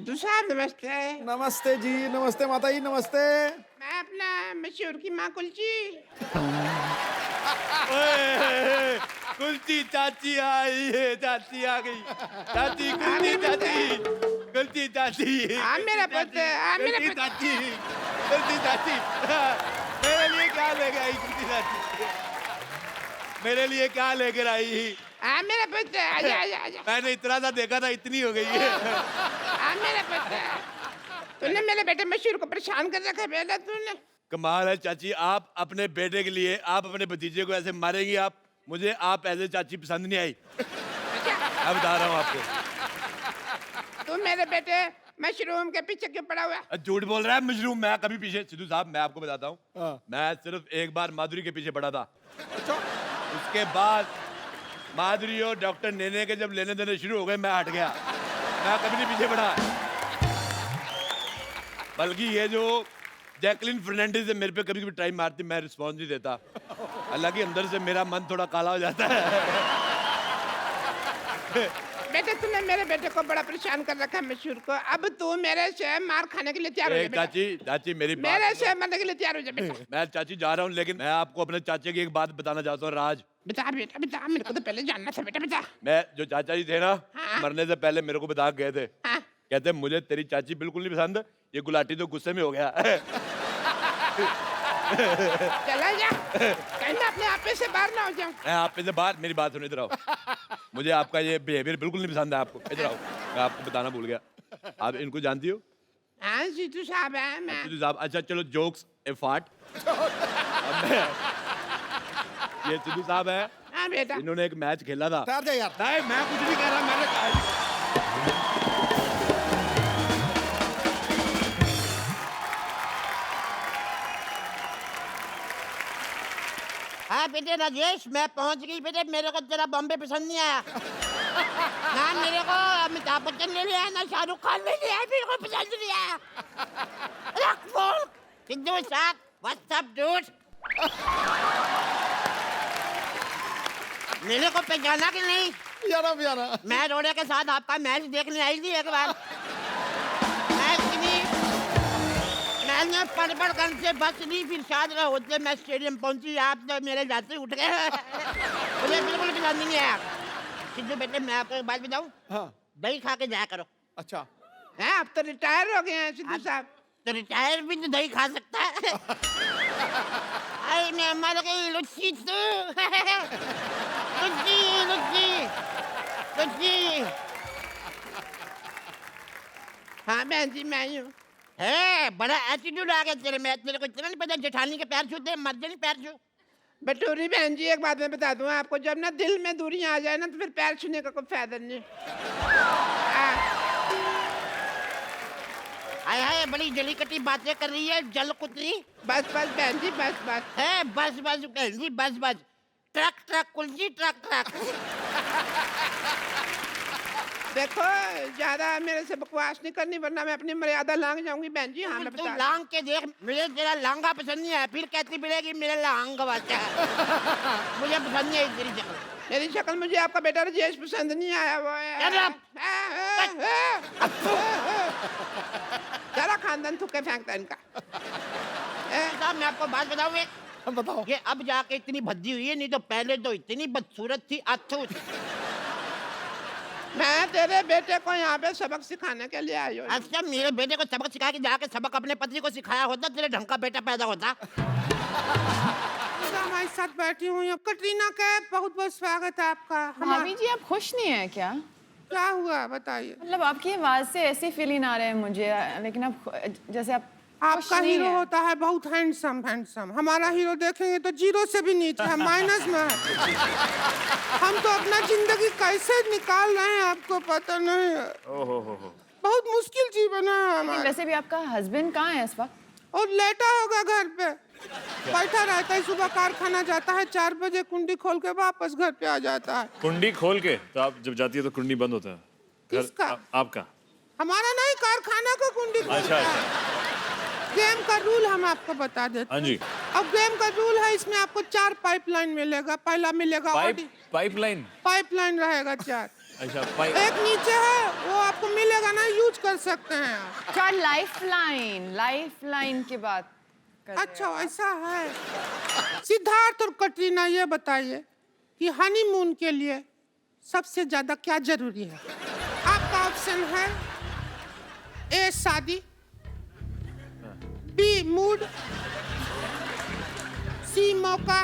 सिद्धू साहब नमस्ते। नमस्ते जी, नमस्ते माता जी, नमस्ते। मैं अपना मशहूर की माँ कुलची। ओए, कुलची चाची आई है, चाची आ गई। चाची कुलची चाची, कुलची चाची। हाँ मेरा पुत्र, हाँ मेरा कुलची पुत्र। चाची, कुलची चाची। मेरे लिए क्या लेके आई कुलची चाची? मेरे लिए क्या लेकर आई? हाँ मेरा पुत्र, आजा आजा आजा। मैंने इतना सा देखा था, इतनी हो गई है। हाँ मेरा पुत्र। तूने मेरे बेटे मशहूर को परेशान कर रखा है बेटा तूने। कमाल है चाची, आप अपने बेटे के लिए, आप अपने भतीजे को ऐसे मारेंगी आप? मुझे आप ऐसे चाची पसंद नहीं आई। मैं बता रहा हूँ आपको। तू मेरे बेटे मशरूम के पीछे क्यों पड़ा हुआ है? झूठ बोल रहा है मशरूम, मैं कभी पीछे, सिद्धू साहब मैं आपको बताता हूँ, हाँ। मैं सिर्फ एक बार माधुरी के पीछे पड़ा था। अच्छा, उसके बाद माधुरी और डॉक्टर नेने के जब लेने देने शुरू हो गए, मैं हट गया। मैं कभी नहीं पीछे पड़ा। बल्कि ये जो जैकलिन फर्नांडिस है, मेरे पे कभी कभी टाइम मारती, मैं रिस्पॉन्स नहीं देता। हालांकि अंदर से मेरा मन थोड़ा काला हो जाता है। बेटे तूने मेरे बेटे को बड़ा परेशान कर रखा है मशहूर को। अब तू मेरे से मार खाने के लिए तैयार हो जा बेटा। चाची, चाची मेरी बात मेरे सुनो। से मरने के लिए तैयार हो जा बेटा। मैं चाची जा रहा हूँ, लेकिन मैं आपको अपने चाचे की एक बात बताना चाहता हूँ, राज। बता बेटा बता, मेरे को तो पहले जानना था बेटा बता। मैं जो चाचा जी थे ना, हाँ। मरने से पहले मेरे को बता के गए थे। हाँ। कहते मुझे तेरी चाची बिल्कुल नहीं पसंद, ये गुलाटी तो गुस्से में हो गया। चला जा, कहीं मैं अपने आप से बाहर ना हो जाऊं। मैं आप पे से बाहर, मेरी बात सुनो, इधर आओ। मुझे आपका ये बिहेवियर बिल्कुल नहीं पसंद है आपको, इधर आओ। मैं आपको बताना भूल गया, आप इनको जानती हो? हाँ सिद्धू साहब है मैं। सिद्धू साहब, अच्छा चलो जोक्स ए फाट। ये सिद्धू साहब है, हाँ बेटा। इन्होंने एक मैच खेला था। ठहर जा यार। नहीं मैं कुछ नहीं कह रहा, मैंने कहा। हाँ बेटे राजेश, मैं पहुंच गई बेटे। मेरे को तेरा बॉम्बे पसंद नहीं आया ना। मेरे को अमिताभ बच्चन ले लिया ना शाहरुख खान ले लिया, मेरे को पसंद नहीं आया। रख फोन। सिद्धू साहब व्हाट्स अप डूड। मेरे को पहचाना कि नहीं? यारा प्यारा। मैं रोड़े के साथ आपका मैच देखने आई थी एक बार। मैंने पड़ कर से बस नहीं, फिर शायद होते मैं स्टेडियम पहुंची, आप तो मेरे जाते उठ गए। मुझे बिल्कुल पसंद नहीं आया। सिद्धू बेटे मैं आपको एक बात बताऊं, हाँ, दही खा के जाया करो। अच्छा। हैं आप तो रिटायर हो गए हैं सिद्धू साहब। तो रिटायर भी तो दही खा सकता है। आई मैं मर गई लुच्ची तू। लुच्ची लुच्ची लुच्ची। हाँ बहन जी मैं ही हूँ। है बड़ा एटीट्यूड आ गया तेरे में। तेरे को इतना नहीं पता जेठानी के पैर छूते मर्दनी पैर छू। बटूरी बहन जी एक बात मैं बता दूं आपको, जब ना दिल में दूरियां आ जाए ना तो फिर पैर छूने का कोई फायदा नहीं। हाय हाय बड़ी जली कटी बातें कर रही है जल कुतरी। बस बस बहन जी बस बस है, बस बस बहन जी बस बस। ट्रक ट्रक कुलजी ट्रक ट्रक। देखो ज्यादा मेरे से बकवास नहीं करनी, वरना मैं अपनी मर्यादा लांग जाऊंगी बहन जी। हाँ मैं बता लांग के देख, मुझे तेरा लांगा पसंद नहीं है। फिर कहती मिलेगी मेरे लांग वाचा। मुझे पसंद नहीं है तेरी शक्ल। मेरी शक्ल मुझे आपका बेटा राजेश पसंद नहीं आया। वो सारा खानदान थूके फेंकता है इनका। साहब मैं आपको बात बताऊं एक, बताओ। ये अब जाके इतनी भद्दी हुई है, नहीं तो पहले तो इतनी बदसूरत थी। अथू मैं तेरे बेटे को यहाँ पे सबक सिखाने के लिए आई हूँ। अच्छा मेरे बेटे को सबक सिखा के जाके सबक अपने पति को सिखाया होता, तेरे ढंग का बेटा पैदा होता। हमारे साथ बैठी हूँ कटरीना कैफ, बहुत बहुत स्वागत है आपका। भाभी जी आप खुश नहीं है क्या? क्या हुआ बताइए। मतलब आपकी आवाज से ऐसे फीलिंग आ रहे हैं मुझे, लेकिन आप जैसे आप आपका हीरो होता है बहुत हैंडसम हैंडसम, हमारा हीरो देखेंगे तो जीरो से भी नीचे है, माइनस में है। हम तो अपना जिंदगी कैसे निकाल रहे हैं आपको पता नहीं है। बहुत मुश्किल जीवन है हमारा। वैसे भी आपका हस्बैंड कहाँ है इस वक्त? और लेटा होगा घर पे, बैठा रहता है। सुबह कारखाना जाता है 4 बजे, कुंडी खोल के वापस घर पे आ जाता है। कुंडी खोल के? तो आप जब जाती है तो कुंडी बंद होता है? किसका? आपका? हमारा नहीं, कारखाना को कुंडी खोलता है। गेम का रूल हम आपको बता देते हैं। हाँ जी। अब गेम का रूल है, इसमें आपको 4 पाइपलाइन मिलेगा। पहला मिलेगा पाइपलाइन? पाइपलाइन रहेगा 4। अच्छा पाइप एक नीचे है, वो आपको मिलेगा ना, यूज कर सकते हैं आप। अच्छा लाइफ लाइन की बात कर रहे अच्छा ऐसा है। सिद्धार्थ और कटरीना, ये बताइए कि हनीमून के लिए सबसे ज्यादा क्या जरूरी है? आपका ऑप्शन है ए शादी, बी मूड, सी मौका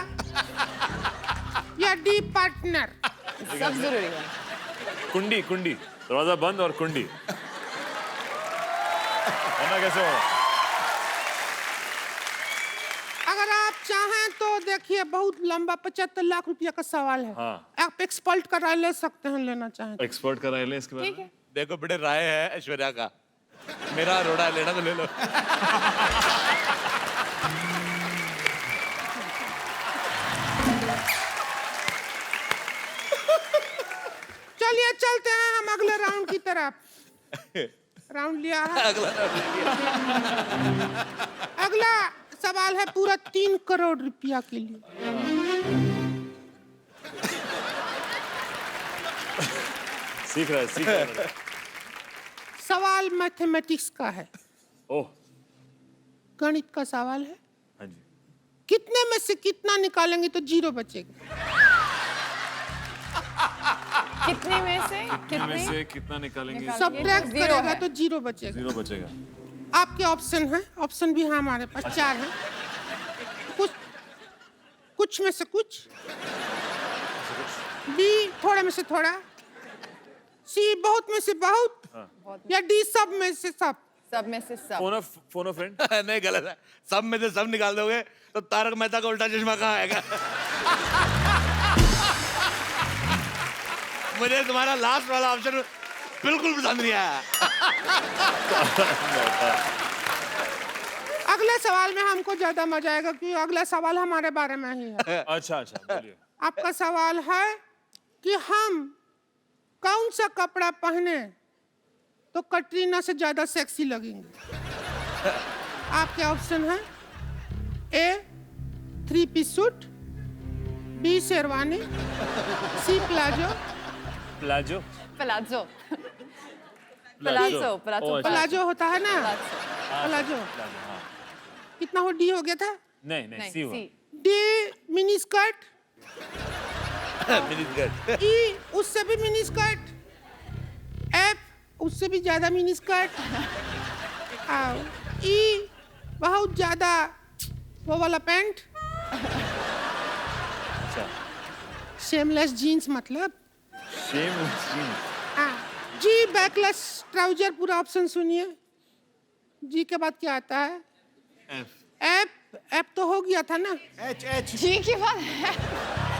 या डी पार्टनर। हो। सब जरूरी है। कुंडी कुंडी दरवाजा बंद और कुंडी वरना कैसे होगा? अगर आप चाहें तो देखिए, बहुत लंबा 75 लाख रुपया का सवाल है। हाँ। आप एक्सपर्ट का राय ले सकते हैं, लेना चाहें तो। एक्सपर्ट का राय ले इसके बारे ठीक में। है। देखो बेटे, राय है ऐश्वर्या का, मेरा रोड़ा लेना तो ले लो। चलिए चलते हैं हम अगले राउंड की तरफ। राउंड लिया है। अगला सवाल है पूरा 3 करोड़ रुपया के लिए। सीख रहा है सवाल मैथमेटिक्स का है, ओह गणित का सवाल है। हाँ जी कितने में से कितना निकालेंगे तो 0 बचेगा? कितने में से में कितने से कितना निकालेंगे? निकाल- सब्ट्रैक्ट जीरो करेगा है। तो 0 बचेगा। 0 बचेगा। आपके ऑप्शन है, ऑप्शन भी है हमारे पास, 4 है। कुछ में से कुछ, बी थोड़ा में से थोड़ा, सी बहुत में से बहुत, या डी सब में से सब। सब में से सब। फोन ऑफ फ्रेंड नहीं, गलत है। सब में से सब निकाल दोगे तो तारक मेहता का उल्टा चश्मा कहाँ आएगा? मुझे तुम्हारा लास्ट वाला ऑप्शन बिल्कुल पसंद नहीं आया। अगले सवाल में हमको ज्यादा मजा आएगा, क्योंकि अगला सवाल हमारे बारे में ही है। अच्छा बोलिए। आपका सवाल है कि हम कौन सा कपड़ा पहने तो कटरीना से ज्यादा सेक्सी लगेंगे? आपके ऑप्शन है A 3 piece suit, B sherwani, C palazzo. Palazzo palazzo palazzo palazzo palazzo होता है ना, प्लाजो। हाँ। कितना हो, डी हो गया था? नहीं सी हुआ। D mini skirt, miniskirt. E उससे भी मिनी स्कर्ट, एफ उससे भी ज्यादा मिनी स्कर्ट, ई बहुत ज्यादा वो वाला पैंट, अच्छा शेमलेस जीन्स मतलब, शेम जी बैकलेस ट्राउजर। पूरा ऑप्शन सुनिए, जी के बाद क्या आता है? एफ तो हो गया था ना। जी की बात है।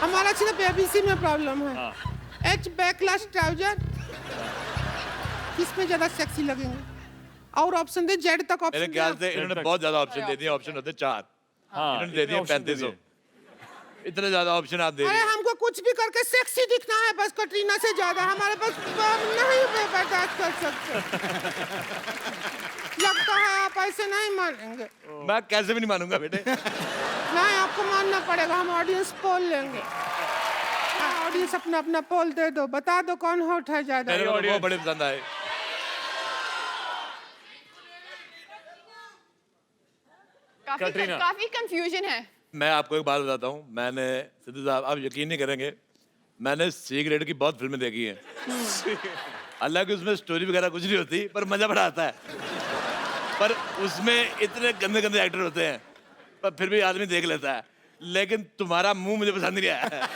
हमारा सिर्फ एबीसी में प्रॉब्लम है। एच बैकलेस ट्राउजर, किसमें ज्यादा सेक्सी लगेंगे? और ऑप्शन दे, जेड तक मेरे ऑप्शन। ख्याल से इन्होंने बहुत ज्यादा ऑप्शन दे दिए। ऑप्शन होते 4, हाँ इन्होंने दे दिए 3500। इतने ज्यादा ऑप्शन आप दे अरे दिए। हमको कुछ भी करके सेक्सी दिखना है बस, कटरीना से ज्यादा हमारे पास हम नहीं बर्दाश्त कर सकते। लगता है आप ऐसे नहीं मानेंगे। मैं कैसे भी नहीं मानूंगा बेटे। नहीं, आपको मानना पड़ेगा। हम ऑडियंस पोल लेंगे। ऑडियंस अपना अपना पोल दे दो, बता दो कौन हॉट है ज्यादा। मेरे को वो बड़े पसंद आए। कटरीना। काफी कंफ्यूजन है। मैं आपको एक बात बताता हूँ। मैंने, सिद्धू साहब आप यकीन नहीं करेंगे, मैंने सी ग्रेड की बहुत फिल्में देखी हैं। हालांकि उसमें स्टोरी वगैरह कुछ नहीं होती, पर मजा बड़ा आता है। पर उसमें इतने गंदे गंदे एक्टर होते हैं, पर फिर भी आदमी देख लेता है। लेकिन तुम्हारा मुंह मुझे पसंद नहीं आया।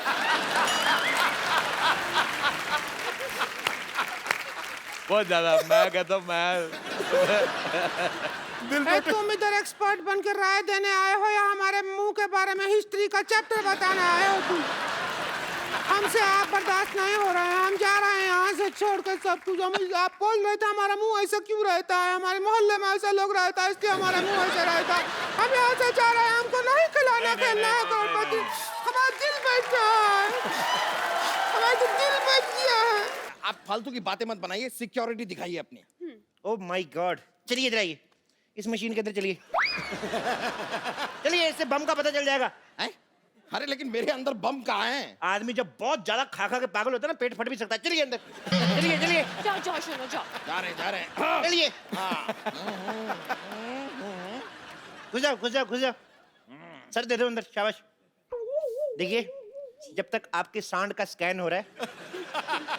बहुत ज्यादा। मैं कहता हूँ तुम इधर एक्सपर्ट बन के राय देने आए हो या हमारे मुंह के बारे में हिस्ट्री का चैप्टर बताने आए हो तुम? हमसे आप बर्दाश्त नहीं हो रहे हैं, हम जा रहे हैं यहाँ से छोड़ कर सब कुछ। आप बोल रहे थे हमारा मुंह ऐसा क्यों रहता है, हमारे मोहल्ले में ऐसा लोग रहता है इसलिए हमारा मुंह ऐसा रहता है। हम यहाँ से जा रहे हैं, हमको नहीं खिलाना खेलना है करोड़पति। हमारा दिल बैठ गया है, हमारा तो दिल बैठ गया है। आप फालतू की बातें मत बनाइए, सिक्योरिटी दिखाइए अपनी। ओह माय गॉड, चलिए इधर आइए, इस मशीन के अंदर चलिए। चलिए, इससे बम का पता चल जाएगा। हैं? अरे लेकिन मेरे अंदर बम कहाँ है? आदमी जब बहुत ज्यादा खा खा के पागल होता है ना, पेट फट भी सकता है। चलिए अंदर, चलिए चलिए। जाओ जाओ शोनो जाओ। जा रहे हैं। चलिए। घुस जाओ घुस जाओ घुस जाओ। सर दे दो अंदर, शाबाश। देखिए, जब तक आपके सांड का स्कैन हो रहा है,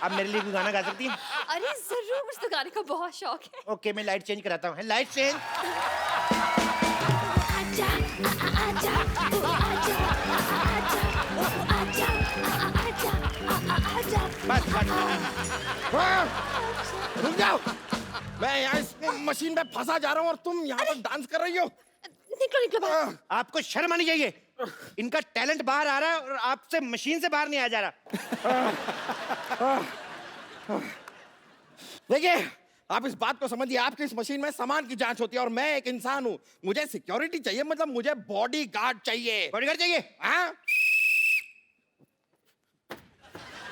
आप मेरे लिए कोई गाना गा सकती हैं? अरे जरूर, मुझे तो गाने का बहुत शौक है। ओके, मैं लाइट चेंज कराता हूँ। Light change. आजा आजा आजा आजा आजा। बस बस। रुक जाओ, मैं यहाँ इस मशीन में फंसा जा रहा हूँ और तुम यहाँ पर डांस कर रही हो। निकलो निकलो बाहर। आपको शर्म आनी चाहिए। इनका टैलेंट बाहर आ रहा है और आपसे मशीन से बाहर नहीं आ जा रहा। देखिए, आप इस बात को समझिए, आपकी इस मशीन में सामान की जांच होती है और मैं एक इंसान हूँ। मुझे सिक्योरिटी चाहिए, मतलब मुझे बॉडी गार्ड चाहिए। बॉडी गार्ड चाहिए? हाँ।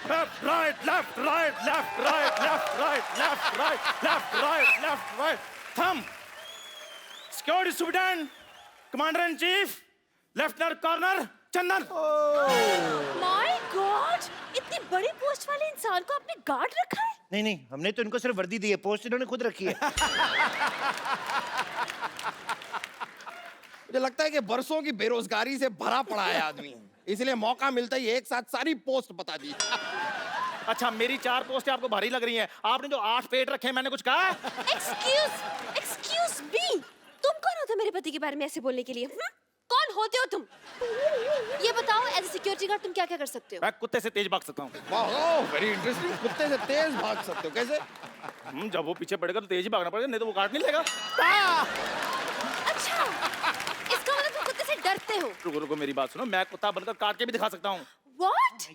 Left, right, left, right, left, right, left, right, left, right, left, right, left, right. Thumb. Security Superintendent, Commander in Chief, Lieutenant Colonel Chandan. My God, इतनी बड़ी पोस्ट वाले इंसान को आपने गार्ड रखा है? नहीं नहीं, हमने तो इनको सिर्फ वर्दी दी है, पोस्ट इन्होंने खुद रखी है। मुझे लगता है कि बरसों की बेरोजगारी से भरा पड़ा है आदमी, इसलिए मौका मिलता ही एक साथ सारी पोस्ट बता दी। अच्छा, मेरी 4 पोस्टें आपको भारी लग रही हैं। आपने जो 8 पेट रखे हैं, मैंने कुछ कहा? एक्सक्यूज मी, तुम कौन होते मेरे पति के बारे में ऐसे बोलने के लिए? कौन होते हो तुम? ये बताओ, एज ए सिक्योरिटी गार्ड तुम क्या क्या कर सकते हो? मैं कुत्ते से तेज भाग सकता हूँ। वाह, वेरी इंटरेस्टिंग। कुत्ते से तेज भाग सकते हो? कैसे? जब वो पीछे पड़ेगा तो तेज ही भागना पड़ेगा, नहीं तो वो काट नहीं लेगा। अच्छा, इसका मतलब तुम कुत्ते से डरते हो? रुको रुको, मेरी बात सुनो, मैं कुत्ता बनकर काट के भी दिखा सकता हूँ। What?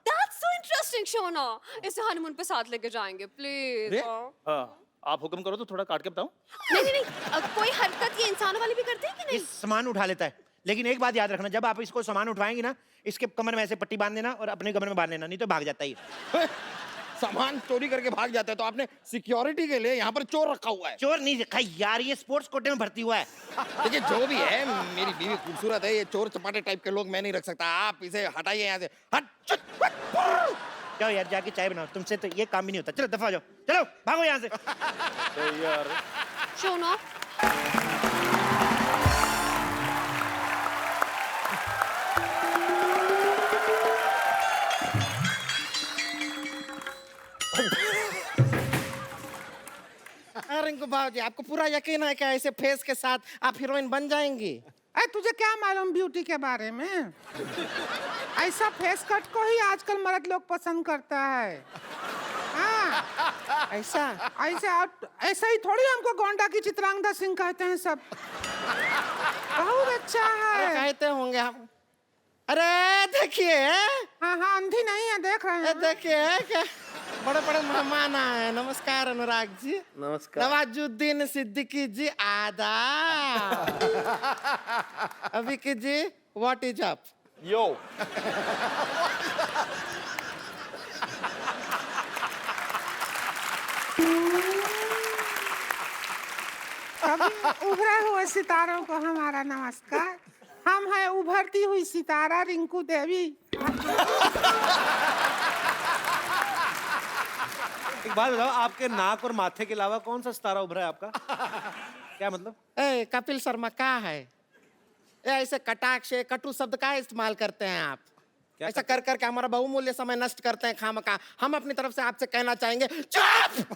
That's so interesting, Shona. इसे हनीमून पे साथ लेके जाएंगे, प्लीज। हाँ, आप हुक्म करो तो थोड़ा काट के बताऊं। नहीं नहीं नहीं, कोई हरकत ये इंसानों वाली भी करते हैं कि ये नहीं? सामान उठा लेता है, लेकिन एक बात याद रखना, जब आप इसको सामान उठवाएंगे ना, इसके कमर में ऐसे पट्टी बांध देना और अपने कमर में बांध लेना, नहीं तो भाग जाता है। सामान चोरी करके भाग जाता है, तो आपने सिक्योरिटी के लिए यहाँ पर चोर रखा हुआ है? चोर नहीं रखा यार, ये स्पोर्ट्स कोटे में भर्ती हुआ है। देखिए, जो भी है, मेरी बीवी खूबसूरत है, ये चोर चपाटे टाइप के लोग मैं नहीं रख सकता। आप इसे हटाइए यहाँ से। हट। जाओ यार, जाके चाय बनाओ, तुमसे तो ये काम भी नहीं होता। चलो दफा जाओ, चलो भागो यहाँ से। यार, शोना, रिंकू बाबूजी, आपको पूरा यकीन है कि ऐसे फेस के साथ आप हीरोइन बन जाएंगी? अरे तुझे क्या मालूम ब्यूटी के बारे में? ऐसा फेस कट को ही आजकल मर्द लोग पसंद करता है। हाँ, ऐसा ऐसा ही थोड़ी हमको गोंडा की चित्रांगदा सिंह कहते हैं सब। बहुत अच्छा है। कहते होंगे हम। अरे देखिए, हाँ हाँ, अंधी नहीं है, देख रहे हैं। देखिए क्या बड़े बड़े मेहमान आए। नमस्कार अनुराग जी। नमस्कार। नवाजुद्दीन सिद्दीकी जी, आदाब। अभिकी जी, व्हाट इज अप? यो। सभी उभरे हुए सितारों को हमारा नमस्कार। हम हैं उभरती हुई सितारा रिंकू देवी। एक बात बताओ, आपके नाक और माथे के अलावा कौन सा सितारा उभरा है आपका? क्या मतलब? ए, कपिल शर्मा क्या है? ऐसे कटाक्ष कटु शब्द का इस्तेमाल करते हैं आप? ऐसा कर करके हमारा बहुमूल्य समय नष्ट करते हैं खामखा। हम अपनी तरफ से आपसे कहना चाहेंगे, चुप!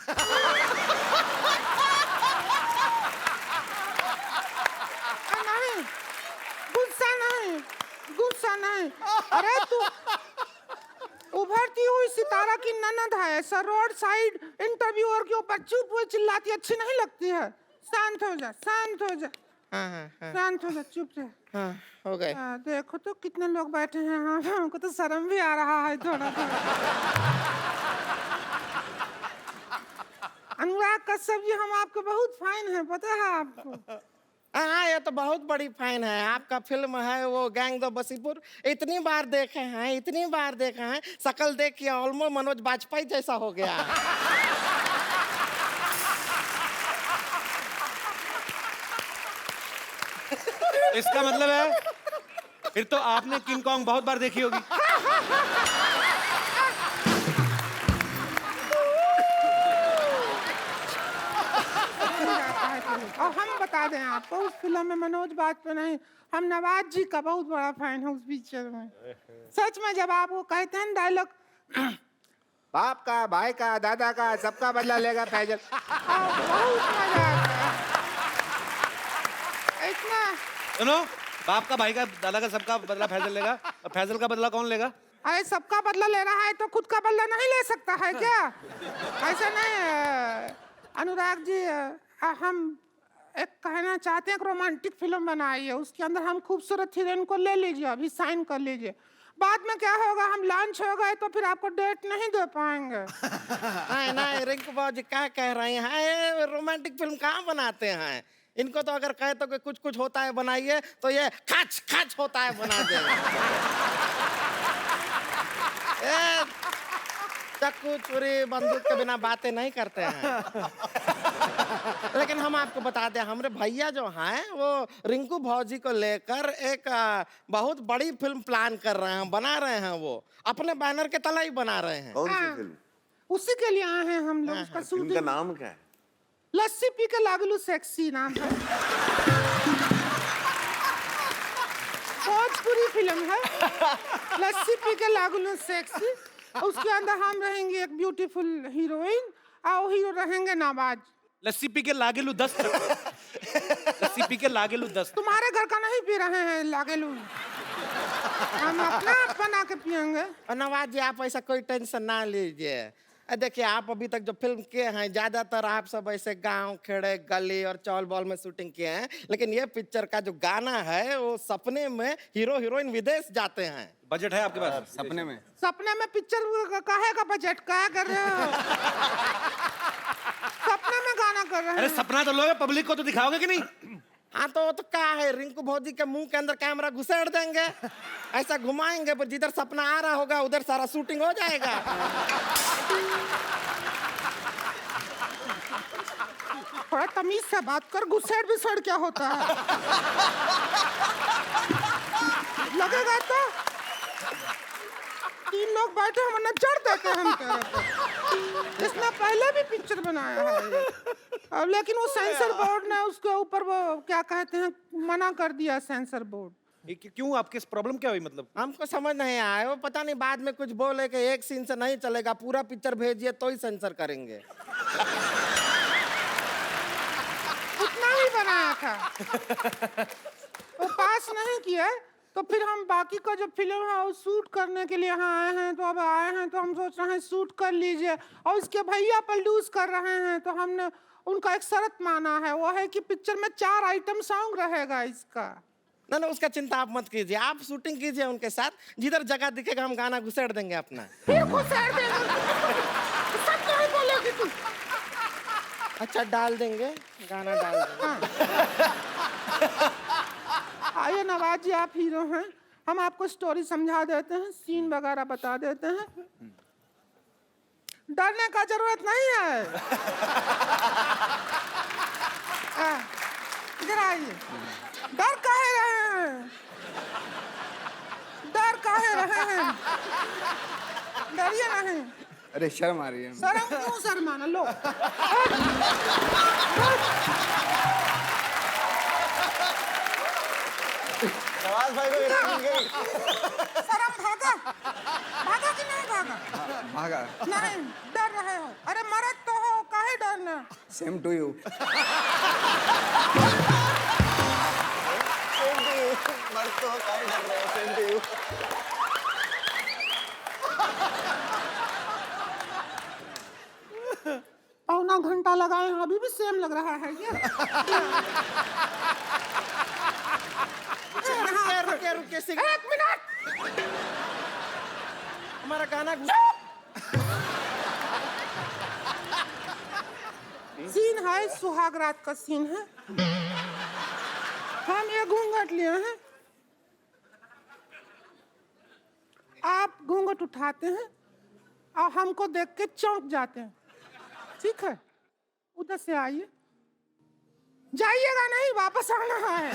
नहीं, गुस्सा नहीं। अरे तू उभरती हुई सितारा की ननद है, सर रोड साइड इंटरव्यूअर के ऊपर चुप हुए चिल्लाती अच्छी नहीं लगती है। शांत हो जा, शांत हो जा। शांत हो जा, चुप रह। हाँ, हो गए। देखो तो कितने लोग बैठे हैं। हाँ, हमको तो शर्म भी आ रहा है थोड़ा थोड़ा। अनुराग कश्यप जी, हम आपके बहुत फैन हैं, पता है आपको? हाँ, ये तो बहुत बड़ी फैन है। आपका फिल्म है वो गैंग द बसीपुर, इतनी बार देखे हैं, शकल देख के ऑलमोस्ट मनोज बाजपेयी जैसा हो गया। इसका मतलब है फिर तो आपने किंग कॉन्ग बहुत बार देखी होगी। और हम बता दें आपको, उस फिल्म में मनोज बाजपेयी नहीं, हम नवाज जी का बहुत बड़ा फैन है उस पिक्चर में। सच में जब आप वो कहते हैं डायलॉग, बाप का, भाई का, दादा का, सबका बदला लेगा फैजल, बहुत मजा आता है। इतना सुनो, बाप का, भाई का, दादा का, सबका बदला फैजल लेगा, और फैजल का बदला कौन लेगा? अरे सबका बदला ले रहा है तो खुद का बदला नहीं ले सकता है क्या? ऐसा नहीं अनुराग जी, हम एक कहना चाहते हैं, एक रोमांटिक फिल्म बनाई है, उसके अंदर हम खूबसूरत हीरोइन को ले लीजिए, अभी साइन कर लीजिए। बाद में क्या होगा, हम लॉन्च हो गए तो फिर आपको डेट नहीं दे पाएंगे। नहीं नहीं रिंकू बाबू जी क्या कह रहे हैं, ये रोमांटिक फिल्म कहाँ बनाते हैं? इनको तो अगर कहे तो कि कुछ कुछ होता है बनाइए, तो ये खच खच होता है बना देंगे। चाकू चूरी बंदूक के बिना बातें नहीं करते हैं। लेकिन हम आपको बता दें, हमारे भैया जो हैं वो रिंकू भौजी को लेकर एक बहुत बड़ी फिल्म प्लान कर रहे हैं, बना रहे हैं। वो अपने बैनर के तले ही बना रहे हैं। कौन सी फिल्म? उसी के लिए आए हैं हम लोग। उसका फिल्म का नाम क्या है? लस्सी पी के लागलू सेक्सी नाम है। भोजपुरी फिल्म है, लस्सी पी के लागलू सेक्सी। उसके अंदर हम रहेंगे एक ब्यूटीफुल हीरोइन और हीरो रहेंगे नवाज। लस्सी पी के लागेलू 10। लस्सी पी के लागेलू 10। तुम्हारे घर का नहीं पी रहे हैं लागेलू, हम अपना बना के पियेंगे। और नवाज जी आप ऐसा कोई टेंशन ना लीजिए। देखिए आप अभी तक जो फिल्म किए हैं ज्यादातर आप सब ऐसे गांव खेड़े गली और चौल बॉल में शूटिंग किए हैं, लेकिन ये पिक्चर का जो गाना है वो सपने में हीरो हीरोइन विदेश जाते हैं। बजट है आपके पास? सपने में? सपने में पिक्चर काहे का बजट, क्या कर रहे हो? सपने में गाना कर रहे हैं। अरे सपना तो लोगे, पब्लिक को तो दिखाओगे कि नहीं? हाँ तो क्या है, रिंकू भौजी के मुंह के अंदर कैमरा घुसेड़ देंगे, ऐसा घुमाएंगे, पर जिधर सपना आ रहा होगा उधर सारा शूटिंग हो जाएगा। थोड़ा तमीज से बात कर, घुसेड़ बिसेड़ क्या होता है? लगेगा तो 3 लोग बैठे हम नजर देते हैं हम तेरे पे। इसने पहले भी पिक्चर बनाया है अब, लेकिन वो सेंसर बोर्ड ने उसके ऊपर वो क्या कहते हैं मना कर दिया, सेंसर बोर्ड। क्यों, आपके प्रॉब्लम क्या हुई? मतलब हमको समझ नहीं आया, वो पता नहीं बाद में कुछ बोले कि एक सीन से नहीं चलेगा, पूरा पिक्चर भेजिए तो ही सेंसर करेंगे। उतना ही बनाया था, वो पास नहीं किया। तो फिर हम बाकी का जो फिल्म है वो शूट करने के लिए यहाँ आए हैं, तो अब आए हैं तो हम सोच रहे हैं शूट कर लीजिए। और इसके भैया प्रोड्यूस कर रहे हैं, तो हमने उनका एक शर्त माना है, वो है कि पिक्चर में 4 आइटम सॉन्ग रहेगा इसका। ना ना उसका चिंता आप मत कीजिए, आप शूटिंग कीजिए उनके साथ, जिधर जगह दिखेगा हम गाना घुसेड़ देंगे अपना। फिर घुसेड़ देंगे, सब नहीं बोलेगी तू। अच्छा डाल देंगे, गाना डाल देंगे। आइए नवाज जी, आप हीरो हैं, हम आपको स्टोरी समझा देते हैं, सीन वगैरह बता देते हैं। डरने का जरूरत नहीं है। इधर आइए। डर काहे रहे हैं? डर काहे रहे हैं? डरिए नहीं। अरे शर्म आ रही है। शर्म क्यों शर्माना, लो। नवाज भाई को इतनी गई। शर्म भागा, भागा कि नहीं भागा? भागा। नहीं, डर रहे हो। अरे मरद तो हो, काहे डरना? Same to you. मर्द तो हो, काहे डर रहे हो? Same to you. पौना घंटा लगाए हैं, अभी भी सेम लग रहा है क्या? रुके रुके 1 मिनट। हमारा गाना सीन है, सुहाग रात का सीन है। हम ये घूंघट लिए हैं, आप घूंघट उठाते हैं और हमको देख के चौंक जाते हैं, ठीक है? उधर से आइए, जाइएगा नहीं, वापस आना है।